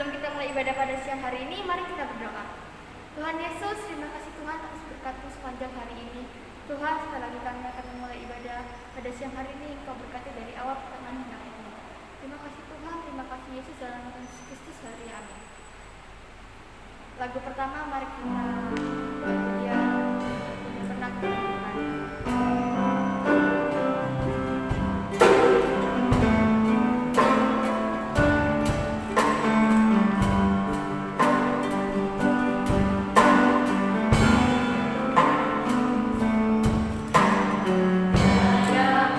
Sebelum kita mulai ibadah pada siang hari ini, mari kita berdoa. Tuhan Yesus, terima kasih Tuhan atas berkat-Mu sepanjang hari ini. Tuhan, setelah kami akan memulai ibadah pada siang hari ini, Engkau berkati dari awal pertengahan hingga akhir. Terima kasih Tuhan, terima kasih Yesus dalam nama Yesus Kristus hari amin. Lagu pertama, mari kita bagian senang Tuhan. Yeah.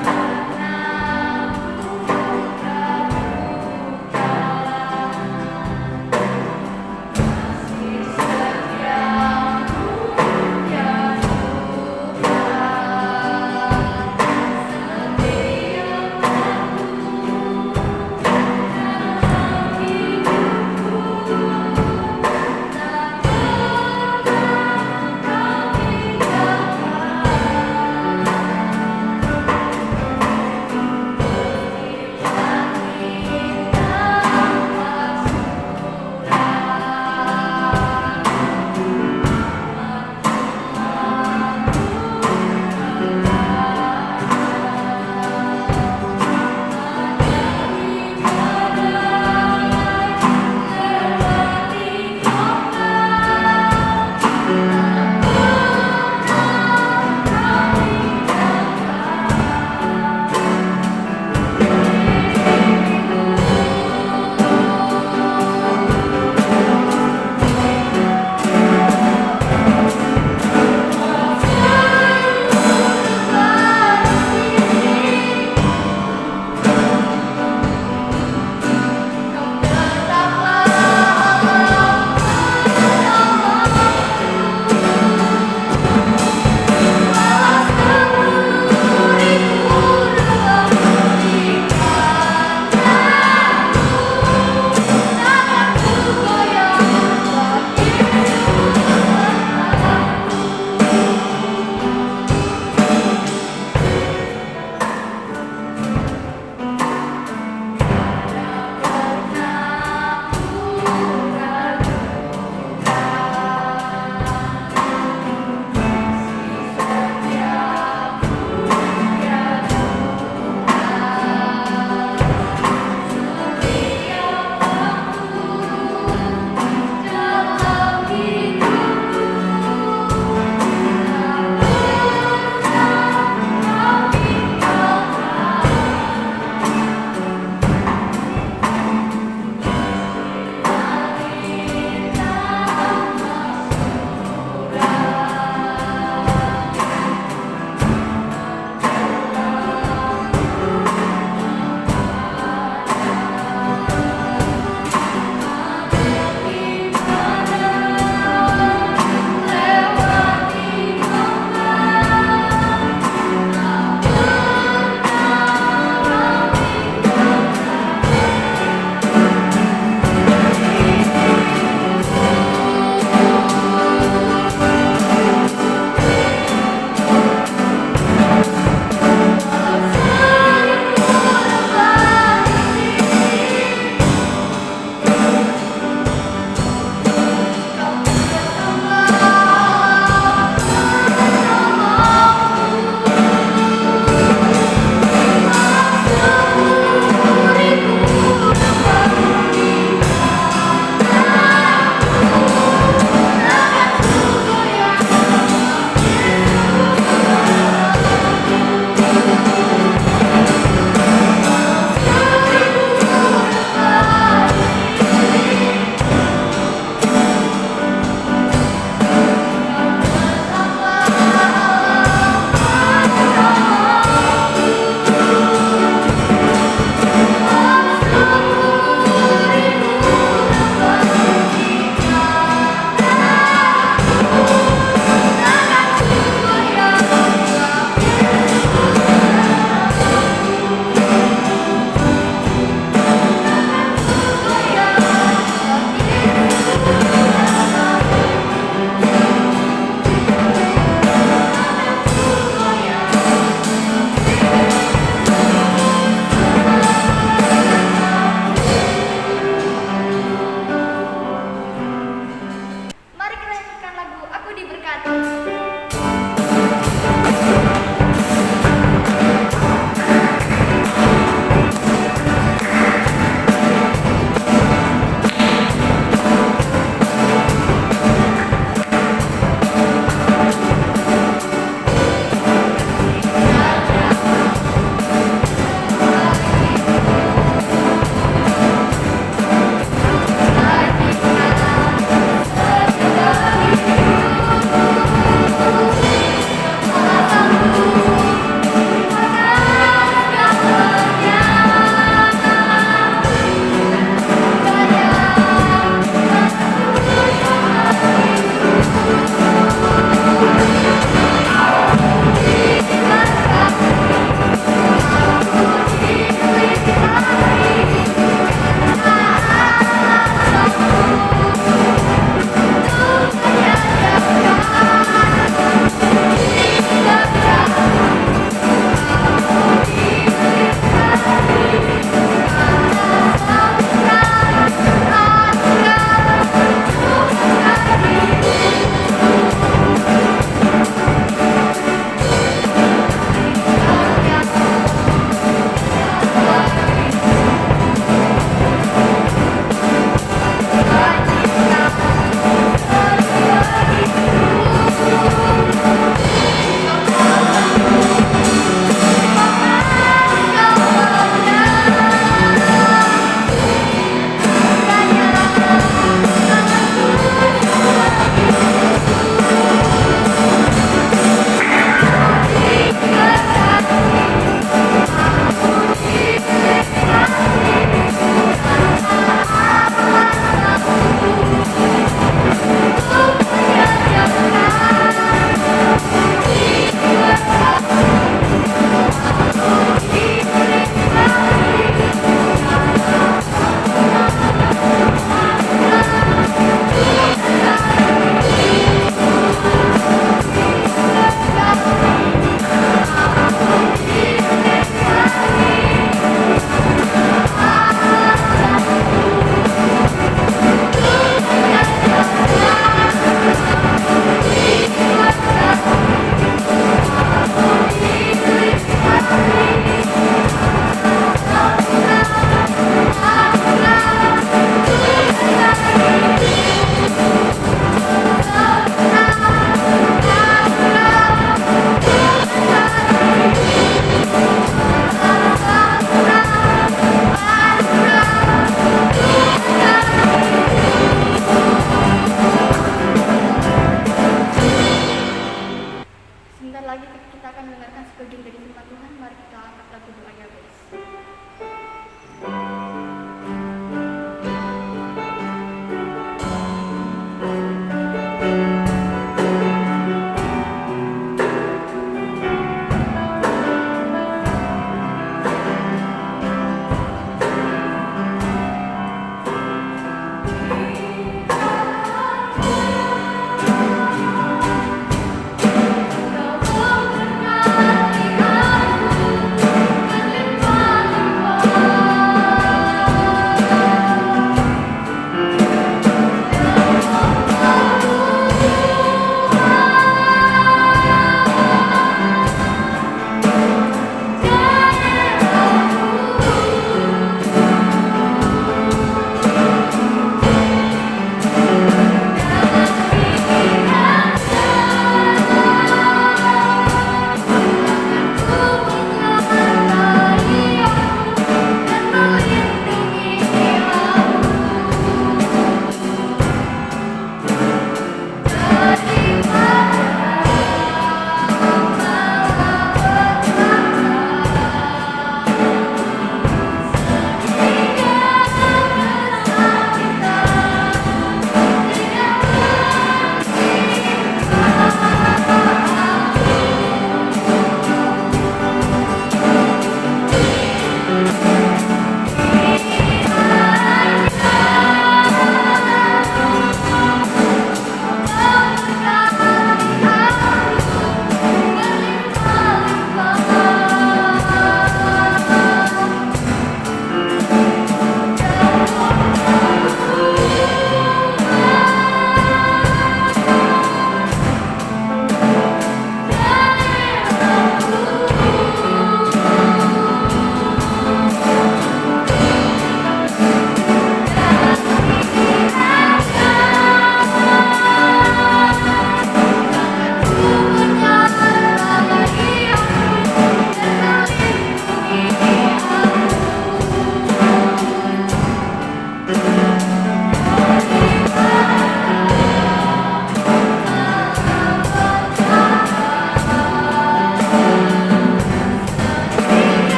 ini kita akan mendengarkan sebagian dari firman Tuhan. Mari kita angkat lagu doanya, guys.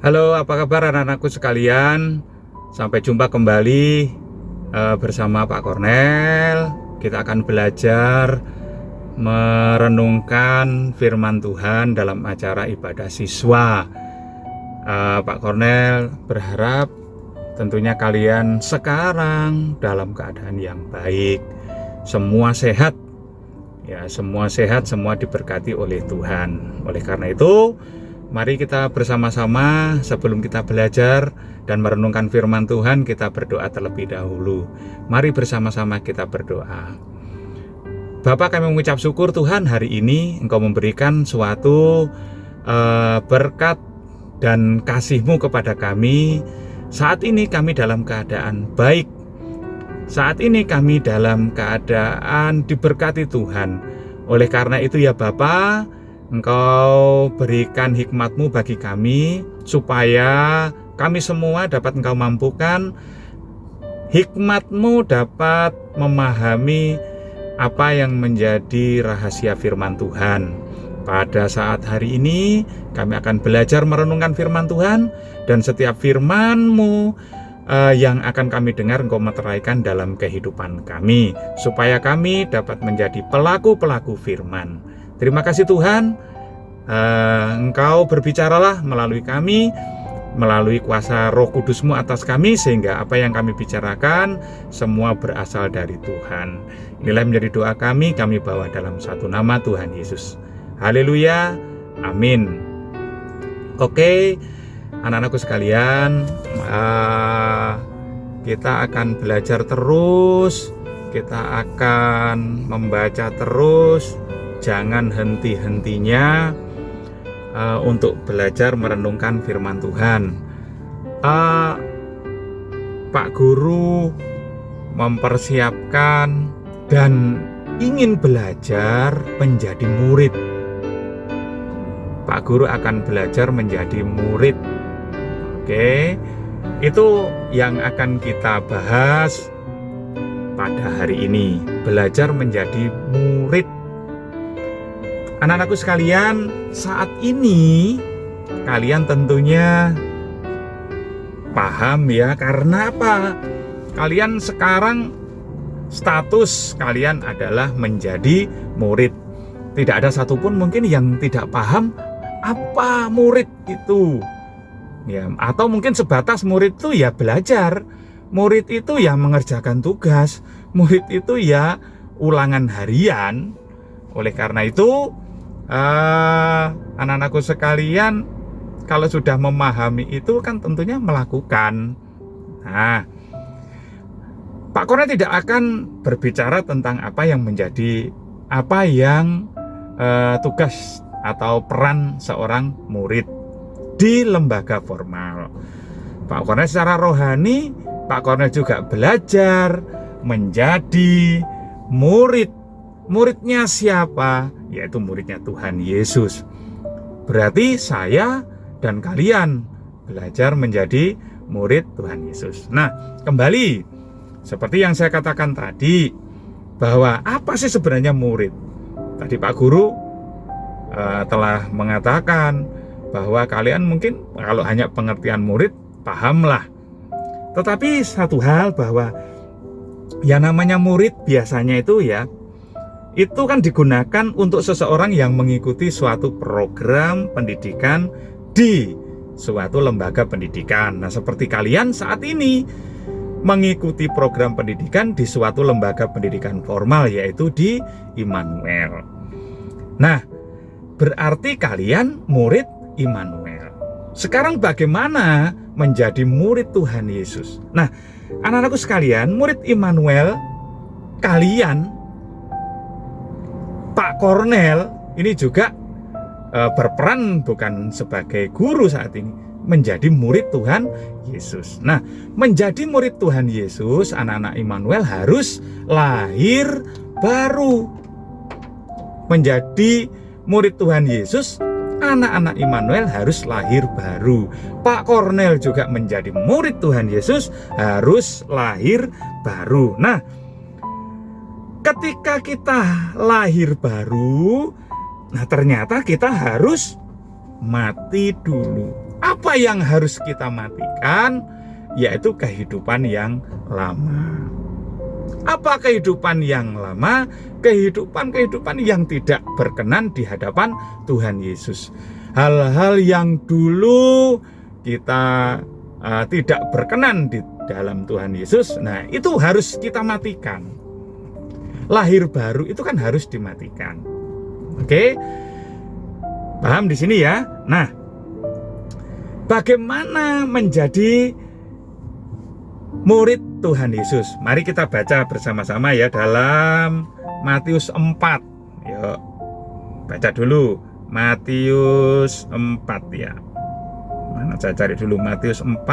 Halo, apa kabar anak-anakku sekalian? Sampai jumpa kembali bersama Pak Kornel. Kita akan belajar merenungkan firman Tuhan dalam acara ibadah siswa. Pak Kornel berharap tentunya kalian sekarang dalam keadaan yang baik, semua sehat. Ya, semua sehat, semua diberkati oleh Tuhan. Oleh karena itu, mari kita bersama-sama sebelum kita belajar dan merenungkan firman Tuhan, kita berdoa terlebih dahulu. Mari bersama-sama kita berdoa. Bapa, kami mengucap syukur Tuhan, hari ini Engkau memberikan suatu berkat dan kasih-Mu kepada kami. Saat ini kami dalam keadaan baik. Saat ini kami dalam keadaan diberkati Tuhan. Oleh karena itu ya Bapa, Engkau berikan hikmat-Mu bagi kami, supaya kami semua dapat Engkau mampukan. Hikmat-Mu dapat memahami apa yang menjadi rahasia firman Tuhan. Pada saat hari ini kami akan belajar merenungkan firman Tuhan, dan setiap firman-Mu yang akan kami dengar Engkau meteraikan dalam kehidupan kami, supaya kami dapat menjadi pelaku-pelaku firman. Terima kasih Tuhan, Engkau berbicaralah melalui kami, melalui kuasa Roh Kudus-Mu atas kami, sehingga apa yang kami bicarakan semua berasal dari Tuhan. Inilah menjadi doa kami bawa dalam satu nama Tuhan Yesus. Haleluya, amin. Oke, anak-anakku sekalian, kita akan belajar terus, kita akan membaca terus, jangan henti-hentinya untuk belajar merenungkan firman Tuhan. Pak Guru mempersiapkan dan ingin belajar menjadi murid. Pak Guru akan belajar menjadi murid. Oke, itu yang akan kita bahas pada hari ini, belajar menjadi murid. Anak-anakku sekalian, saat ini kalian tentunya paham ya, karena apa? Kalian sekarang status kalian adalah menjadi murid. Tidak ada satupun mungkin yang tidak paham apa murid itu. Ya, atau mungkin sebatas murid itu ya belajar. Murid itu ya mengerjakan tugas. Murid itu ya ulangan harian. Oleh karena itu, anak-anakku sekalian, kalau sudah memahami itu kan tentunya melakukan. Nah, Pak Kornel tidak akan berbicara tentang apa yang menjadi tugas atau peran seorang murid di lembaga formal. Pak Kornel secara rohani, Pak Kornel juga belajar menjadi murid. Muridnya siapa? Yaitu muridnya Tuhan Yesus. Berarti saya dan kalian belajar menjadi murid Tuhan Yesus. Nah, kembali seperti yang saya katakan tadi, bahwa apa sih sebenarnya murid? Tadi Pak Guru telah mengatakan bahwa kalian mungkin kalau hanya pengertian murid, pahamlah. Tetapi satu hal, bahwa yang namanya murid biasanya itu kan digunakan untuk seseorang yang mengikuti suatu program pendidikan di suatu lembaga pendidikan. Nah, seperti kalian saat ini mengikuti program pendidikan di suatu lembaga pendidikan formal, yaitu di Immanuel. Nah, berarti kalian murid Immanuel. Sekarang bagaimana menjadi murid Tuhan Yesus? Nah, anak-anakku sekalian, murid Immanuel kalian, Pak Kornel ini juga berperan bukan sebagai guru saat ini, menjadi murid Tuhan Yesus. Nah, menjadi murid Tuhan Yesus, anak-anak Immanuel harus lahir baru. Menjadi murid Tuhan Yesus, anak-anak Immanuel harus lahir baru. Pak Kornel juga menjadi murid Tuhan Yesus, harus lahir baru. Nah, ketika kita lahir baru, nah ternyata kita harus mati dulu. Apa yang harus kita matikan? Yaitu kehidupan yang lama. Apa kehidupan yang lama? Kehidupan yang tidak berkenan di hadapan Tuhan Yesus. Hal-hal yang dulu kita tidak berkenan di dalam Tuhan Yesus, nah itu harus kita matikan. Lahir baru itu kan harus dimatikan. Oke? Paham di sini ya? Nah, bagaimana menjadi murid Tuhan Yesus? Mari kita baca bersama-sama ya dalam Matius 4. Yuk, baca dulu Matius 4 ya. Mana saya cari dulu Matius 4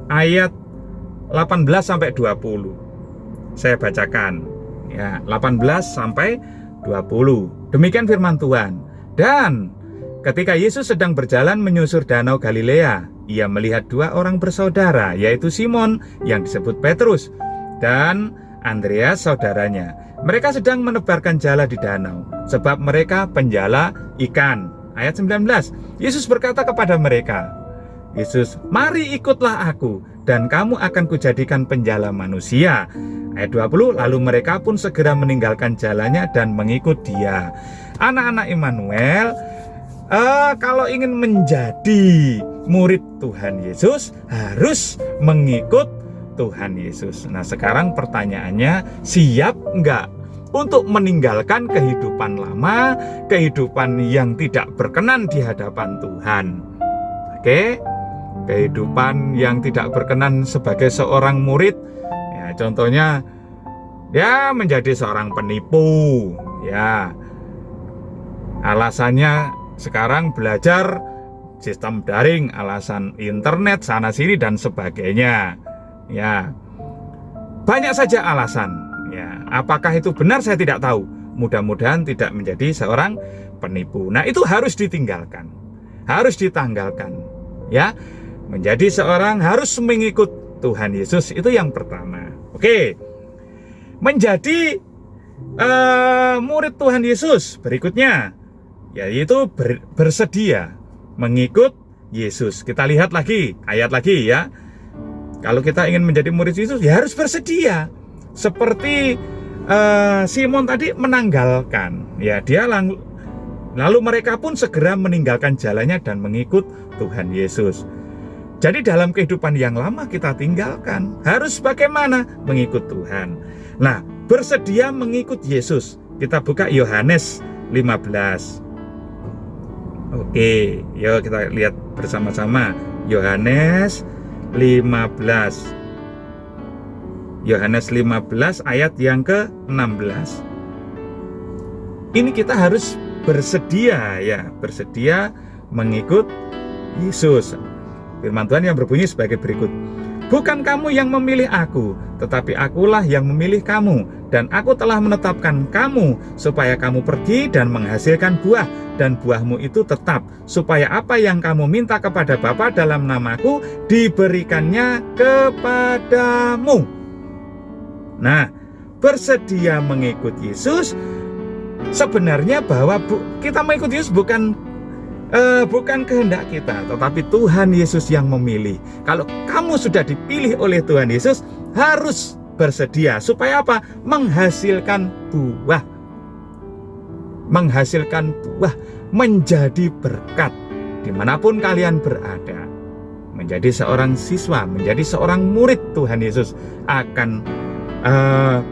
ayat 18 sampai 20. Saya bacakan ya, 18 sampai 20. Demikian firman Tuhan. Dan ketika Yesus sedang berjalan menyusur danau Galilea, ia melihat dua orang bersaudara, yaitu Simon yang disebut Petrus dan Andreas saudaranya. Mereka sedang menebarkan jala di danau, sebab mereka penjala ikan. Ayat 19. Yesus berkata kepada mereka, mari ikutlah aku, dan kamu akan kujadikan penjala manusia. Ayat 20. Lalu mereka pun segera meninggalkan jalannya dan mengikut dia. Anak-anak Immanuel, kalau ingin menjadi murid Tuhan Yesus, harus mengikut Tuhan Yesus. Nah, sekarang pertanyaannya, siap enggak untuk meninggalkan kehidupan lama, kehidupan yang tidak berkenan di hadapan Tuhan? Oke, kehidupan yang tidak berkenan sebagai seorang murid, ya contohnya ya menjadi seorang penipu, ya alasannya sekarang belajar sistem daring, alasan internet sana sini dan sebagainya. Ya, banyak saja alasan. Ya, apakah itu benar saya tidak tahu. Mudah-mudahan tidak menjadi seorang penipu. Nah, itu harus ditinggalkan, harus ditanggalkan. Ya, menjadi seorang harus mengikut Tuhan Yesus, itu yang pertama. Oke, menjadi murid Tuhan Yesus berikutnya, yaitu bersedia mengikut Yesus. Kita lihat lagi ayat lagi ya. Kalau kita ingin menjadi murid Yesus, ya harus bersedia. Seperti Simon tadi menanggalkan, ya dia lalu mereka pun segera meninggalkan jalannya dan mengikut Tuhan Yesus. Jadi dalam kehidupan yang lama kita tinggalkan, harus bagaimana? Mengikut Tuhan. Nah, bersedia mengikut Yesus. Kita buka Yohanes 15. Oke, yuk kita lihat bersama-sama Yohanes 15. Yohanes 15 ayat yang ke-16. Ini kita harus bersedia ya, bersedia mengikut Yesus. Firman Tuhan yang berbunyi sebagai berikut. Bukan kamu yang memilih aku, tetapi akulah yang memilih kamu, dan aku telah menetapkan kamu supaya kamu pergi dan menghasilkan buah, dan buahmu itu tetap, supaya apa yang kamu minta kepada Bapa dalam namaku diberikannya kepadamu. Nah, bersedia mengikut Yesus sebenarnya bahwa kita mengikut Yesus bukan kehendak kita, tetapi Tuhan Yesus yang memilih. Kalau kamu sudah dipilih oleh Tuhan Yesus, harus bersedia supaya apa? Menghasilkan buah. Menghasilkan buah, menjadi berkat dimanapun kalian berada. Menjadi seorang siswa, menjadi seorang murid Tuhan Yesus akan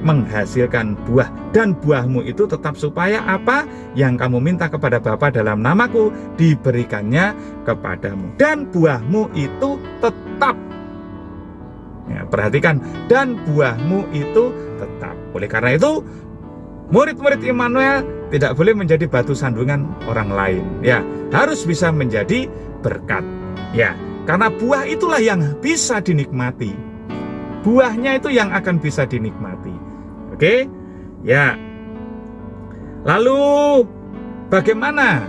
menghasilkan buah, dan buahmu itu tetap supaya apa yang kamu minta kepada Bapa dalam namaku diberikannya kepadamu, dan buahmu itu tetap. Ya, perhatikan, dan buahmu itu tetap. Oleh karena itu, murid-murid Immanuel tidak boleh menjadi batu sandungan orang lain. Ya, harus bisa menjadi berkat. Ya, karena buah itulah yang bisa dinikmati. Buahnya itu yang akan bisa dinikmati. Oke? Ya. Lalu bagaimana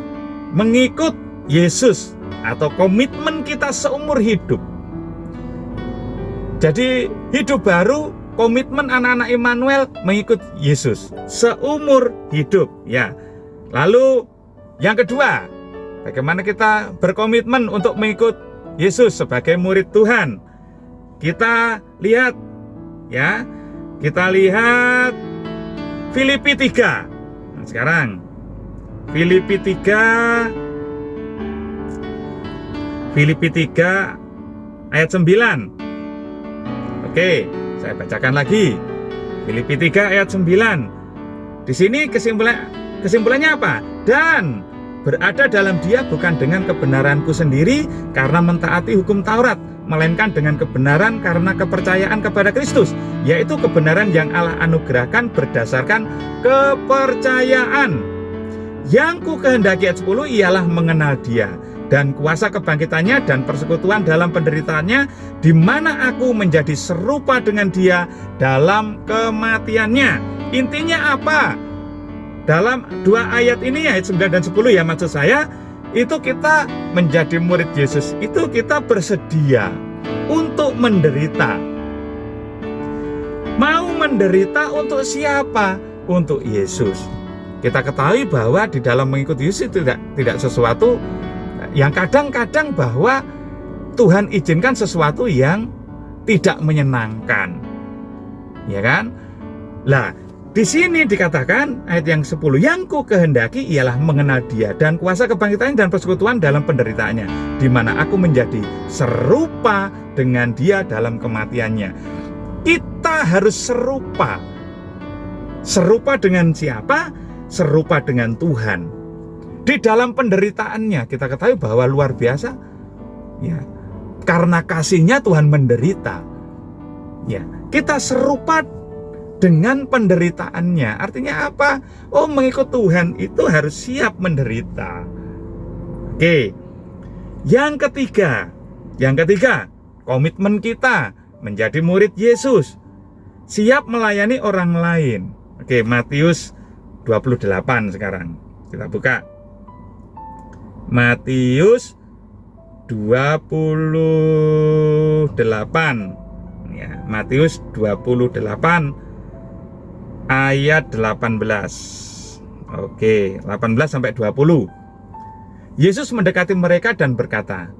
mengikut Yesus atau komitmen kita seumur hidup? Jadi hidup baru, komitmen anak-anak Immanuel mengikut Yesus seumur hidup, ya. Lalu yang kedua, bagaimana kita berkomitmen untuk mengikut Yesus sebagai murid Tuhan? Kita lihat ya, kita lihat Filipi 3. Nah, sekarang Filipi 3 ayat 9. Oke, saya bacakan lagi. Filipi 3 ayat 9. Di sini kesimpulannya apa? Dan berada dalam Dia bukan dengan kebenaranku sendiri karena mentaati hukum Taurat, melainkan dengan kebenaran karena kepercayaan kepada Kristus, yaitu kebenaran yang Allah anugerahkan berdasarkan kepercayaan. Yang ku kehendaki ayat 10 ialah mengenal Dia dan kuasa kebangkitannya dan persekutuan dalam penderitaannya, di mana aku menjadi serupa dengan Dia dalam kematiannya. Intinya apa? Dalam dua ayat ini, ayat 9 dan 10 ya, maksud saya, itu kita menjadi murid Yesus, itu kita bersedia untuk menderita. Mau menderita untuk siapa? Untuk Yesus. Kita ketahui bahwa di dalam mengikuti Yesus itu tidak sesuatu yang kadang-kadang bahwa Tuhan izinkan sesuatu yang tidak menyenangkan. Ya kan? Lah, di sini dikatakan ayat yang 10, yang ku kehendaki ialah mengenal Dia dan kuasa kebangkitannya dan persekutuan dalam penderitaannya, di mana aku menjadi serupa dengan Dia dalam kematiannya. Kita harus serupa. Serupa dengan siapa? Serupa dengan Tuhan. Di dalam penderitaannya kita ketahui bahwa luar biasa. Ya, karena kasihnya Tuhan menderita. Ya, kita serupa dengan penderitaannya. Artinya apa? Oh, mengikut Tuhan itu harus siap menderita. Oke. Yang ketiga, komitmen kita menjadi murid Yesus, siap melayani orang lain. Oke, Matius 28 sekarang. Kita buka. Matius 28. Ya, Matius 28 ayat 18. Oke, 18 sampai 20. Yesus mendekati mereka dan berkata,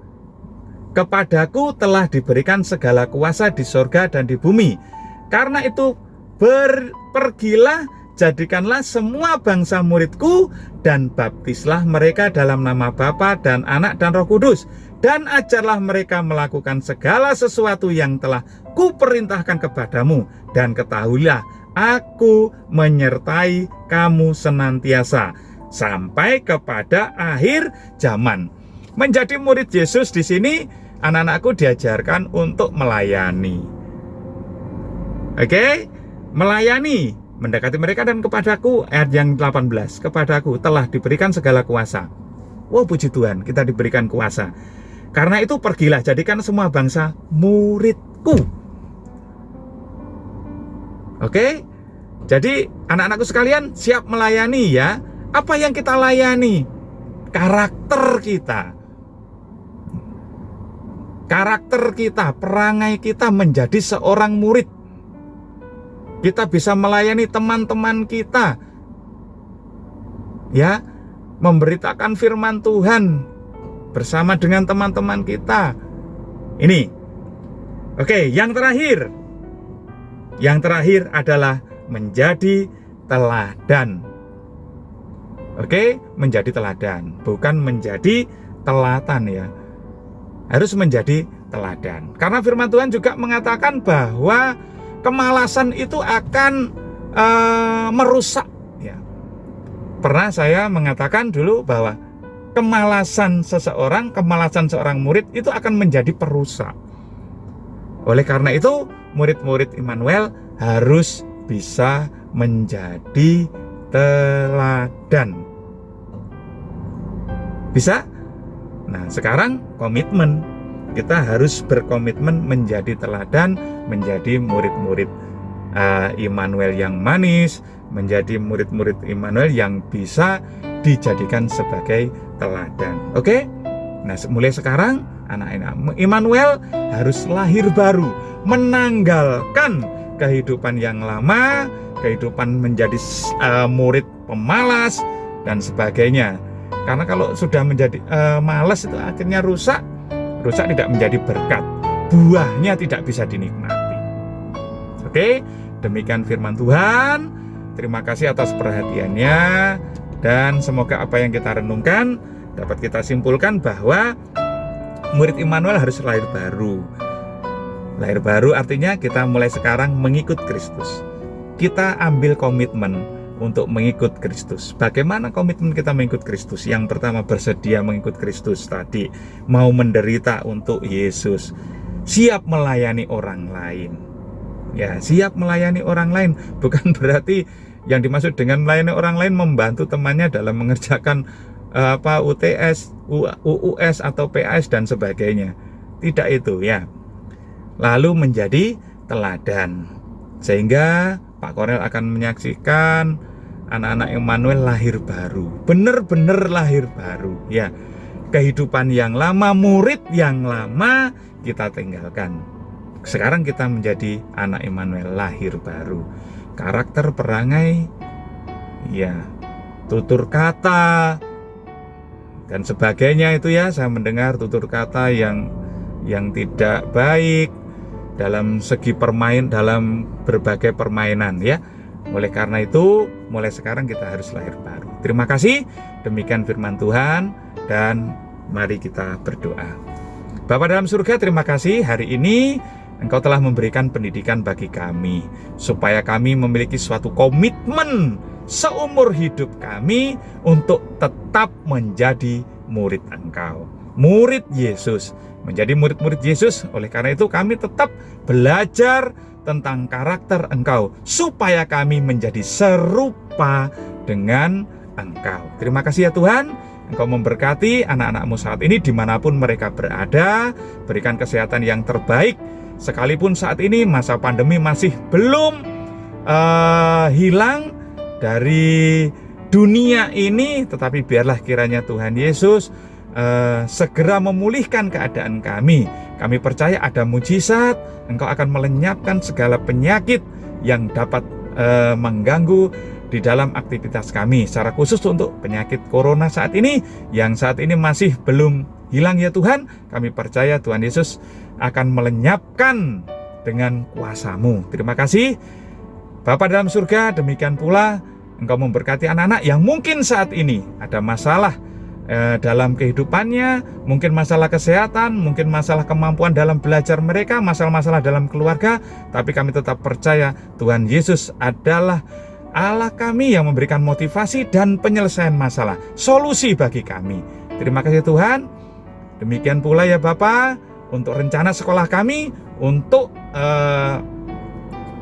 "Kepadaku telah diberikan segala kuasa di sorga dan di bumi. Karena itu pergilah, jadikanlah semua bangsa muridku dan baptislah mereka dalam nama Bapa dan Anak dan Roh Kudus, dan ajarlah mereka melakukan segala sesuatu yang telah kuperintahkan kepadamu, dan ketahuilah aku menyertai kamu senantiasa sampai kepada akhir zaman." Menjadi murid Yesus di sini, anak-anakku diajarkan untuk melayani. Oke? Melayani, mendekati mereka dan kepadaku, ayat yang 18, kepadaku telah diberikan segala kuasa. Wow, puji Tuhan, kita diberikan kuasa. Karena itu pergilah, jadikan semua bangsa muridku. Oke? Jadi anak-anakku sekalian, siap melayani ya. Apa yang kita layani? Karakter kita. Karakter kita, perangai kita menjadi seorang murid. Kita bisa melayani teman-teman kita. Ya, memberitakan firman Tuhan bersama dengan teman-teman kita. Ini. Oke, yang terakhir. Yang terakhir adalah menjadi teladan. Oke, menjadi teladan, bukan menjadi telatan ya. Harus menjadi teladan. Karena firman Tuhan juga mengatakan bahwa kemalasan itu akan merusak ya. Pernah saya mengatakan dulu bahwa kemalasan seorang murid itu akan menjadi perusak. Oleh karena itu, murid-murid Immanuel harus bisa menjadi teladan. Bisa? Nah, sekarang komitmen. Kita harus berkomitmen menjadi teladan, menjadi murid-murid Immanuel yang manis, menjadi murid-murid Immanuel yang bisa dijadikan sebagai teladan. Oke? Nah, mulai sekarang anak-anak Immanuel harus lahir baru, menanggalkan kehidupan yang lama, kehidupan menjadi murid pemalas dan sebagainya. Karena kalau sudah menjadi malas itu akhirnya rusak tidak menjadi berkat, buahnya tidak bisa dinikmati. Oke, demikian firman Tuhan. Terima kasih atas perhatiannya, dan semoga apa yang kita renungkan dapat kita simpulkan bahwa murid Immanuel harus lahir baru. Lahir baru artinya kita mulai sekarang mengikut Kristus. Kita ambil komitmen untuk mengikut Kristus. Bagaimana komitmen kita mengikut Kristus? Yang pertama, bersedia mengikut Kristus tadi, mau menderita untuk Yesus, siap melayani orang lain. Ya, siap melayani orang lain bukan berarti yang dimaksud dengan melayani orang lain membantu temannya dalam mengerjakan UTS, UUS atau PAS dan sebagainya. Tidak itu ya. Lalu menjadi teladan, sehingga Pak Kornel akan menyaksikan anak-anak Immanuel lahir baru, benar-benar lahir baru ya. Kehidupan yang lama, murid yang lama kita tinggalkan. Sekarang kita menjadi anak Immanuel, lahir baru. Karakter, perangai, ya, tutur kata dan sebagainya itu ya. Saya mendengar tutur kata yang tidak baik dalam segi dalam berbagai permainan ya. Oleh karena itu, mulai sekarang kita harus lahir baru. Terima kasih. Demikian firman Tuhan, dan mari kita berdoa. Bapa dalam surga, terima kasih hari ini Engkau telah memberikan pendidikan bagi kami, supaya kami memiliki suatu komitmen seumur hidup kami untuk tetap menjadi murid Engkau, murid Yesus, menjadi murid-murid Yesus. Oleh karena itu kami tetap belajar tentang karakter Engkau, supaya kami menjadi serupa dengan Engkau. Terima kasih ya Tuhan. Engkau memberkati anak-anak-Mu saat ini dimanapun mereka berada. Berikan kesehatan yang terbaik. Sekalipun saat ini masa pandemi masih belum hilang dari dunia ini, tetapi biarlah kiranya Tuhan Yesus segera memulihkan keadaan kami. Kami percaya ada mujizat, Engkau akan melenyapkan segala penyakit yang dapat mengganggu di dalam aktivitas kami, secara khusus untuk penyakit corona saat ini, yang saat ini masih belum hilang ya Tuhan. Kami percaya Tuhan Yesus akan melenyapkan dengan kuasa-Mu. Terima kasih Bapa dalam surga. Demikian pula Engkau memberkati anak-anak yang mungkin saat ini ada masalah dalam kehidupannya, mungkin masalah kesehatan, mungkin masalah kemampuan dalam belajar mereka, masalah-masalah dalam keluarga. Tapi kami tetap percaya Tuhan Yesus adalah Allah kami yang memberikan motivasi dan penyelesaian masalah, solusi bagi kami. Terima kasih Tuhan. Demikian pula ya Bapa, untuk rencana sekolah kami untuk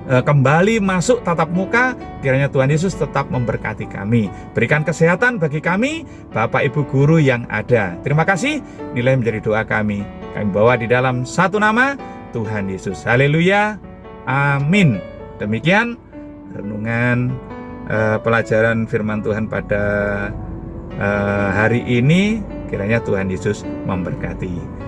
kembali masuk tatap muka, kiranya Tuhan Yesus tetap memberkati kami. Berikan kesehatan bagi kami, Bapak Ibu guru yang ada. Terima kasih, nilai menjadi doa kami. Kami bawa di dalam satu nama, Tuhan Yesus. Haleluya, amin. Demikian renungan pelajaran firman Tuhan pada hari ini. Kiranya Tuhan Yesus memberkati.